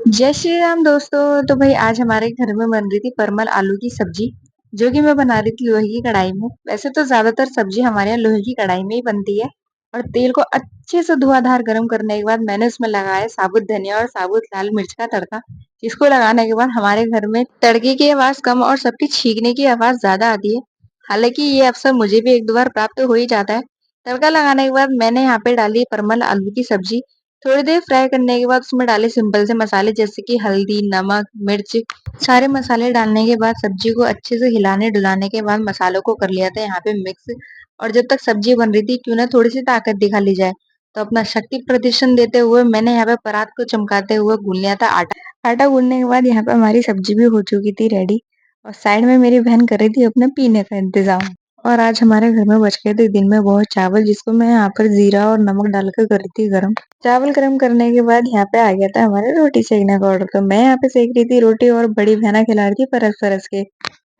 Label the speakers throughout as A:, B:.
A: जय श्री राम दोस्तों। तो भाई आज हमारे घर में बन रही थी परमल आलू की सब्जी, जो कि मैं बना रही थी लोहे की कढ़ाई में। वैसे तो ज्यादातर सब्जी हमारे यहाँ लोहे की कढ़ाई में ही बनती है। और तेल को अच्छे से धुआंधार गर्म करने के बाद मैंने उसमें लगाया साबुत धनिया और साबुत लाल मिर्च का तड़का। जिसको लगाने के बाद हमारे घर में तड़के की आवाज कम और सबकी छींकने की आवाज ज्यादा आती है। हालांकि ये अवसर मुझे भी एक दो बार प्राप्त हो ही जाता है। तड़का लगाने के बाद मैंने यहाँ पे डाली परमल आलू की सब्जी। थोड़ी देर फ्राई करने के बाद उसमें डाले सिंपल से मसाले जैसे कि हल्दी, नमक, मिर्च। सारे मसाले डालने के बाद सब्जी को अच्छे से हिलाने डुलाने के बाद मसालों को कर लिया था यहाँ पे मिक्स। और जब तक सब्जी बन रही थी क्यों ना थोड़ी सी ताकत दिखा ली जाए, तो अपना शक्ति प्रदर्शन देते हुए मैंने यहाँ पे परात को चमकाते हुए गूंद लिया था आटा। आटा गूंदने के बाद यहाँ पे हमारी सब्जी भी हो चुकी थी रेडी। और साइड में मेरी बहन कर रही थी अपने पीने का इंतजाम। और आज हमारे घर में बच गए थे दिन में बहुत चावल, जिसको मैं यहाँ पर जीरा और नमक डालकर कर रही थी गरम। चावल गरम करने के बाद यहाँ पे आ गया था हमारे रोटी सेकने का ऑर्डर। तो मैं यहाँ पे सेक रही थी रोटी और बड़ी बहना खिला रही थी परस परस के।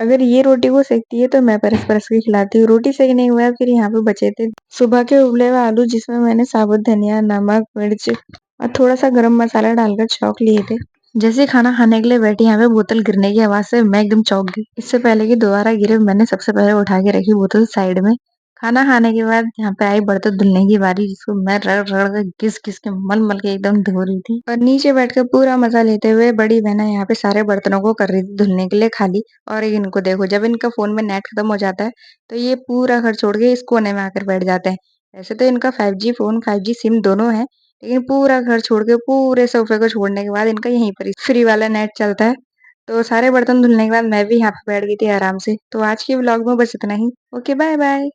A: अगर ये रोटी को सेकती है तो मैं परस परस के खिलाती हूँ। रोटी सेकने के बाद फिर यहाँ पे बचे थे सुबह के उबले हुए आलू, जिसमें मैंने साबुत धनिया, नमक, मिर्च और थोड़ा सा गरम मसाला डालकर छौंक लिए थे। जैसे ही खाना खाने के लिए बैठी यहाँ पे बोतल गिरने की आवाज से मैं एकदम चौंक गई। इससे पहले कि दोबारा गिरे मैंने सबसे पहले उठा के रखी बोतल साइड में। खाना खाने के बाद यहाँ पे आई बर्तन धुलने की बारी, जिसको मैं रगड़ रगड़ के घिस घिस के मल मल के एकदम धो रही थी। और नीचे बैठकर पूरा मजा लेते हुए बड़ी बहना यहाँ पे सारे बर्तनों को कर रही थी धुलने के लिए खाली। और इनको देखो, जब इनका फोन में नेट खत्म हो जाता है तो ये पूरा घर छोड़ के इस कोने में आकर बैठ जाते हैं। वैसे तो इनका 5G फोन 5G सिम दोनों है, लेकिन पूरा घर छोड़ के पूरे सोफे को छोड़ने के बाद इनका यहीं पर फ्री वाला नेट चलता है। तो सारे बर्तन धुलने के बाद मैं भी यहाँ पे बैठ गई थी आराम से। तो आज के व्लॉग में बस इतना ही। Okay, bye bye.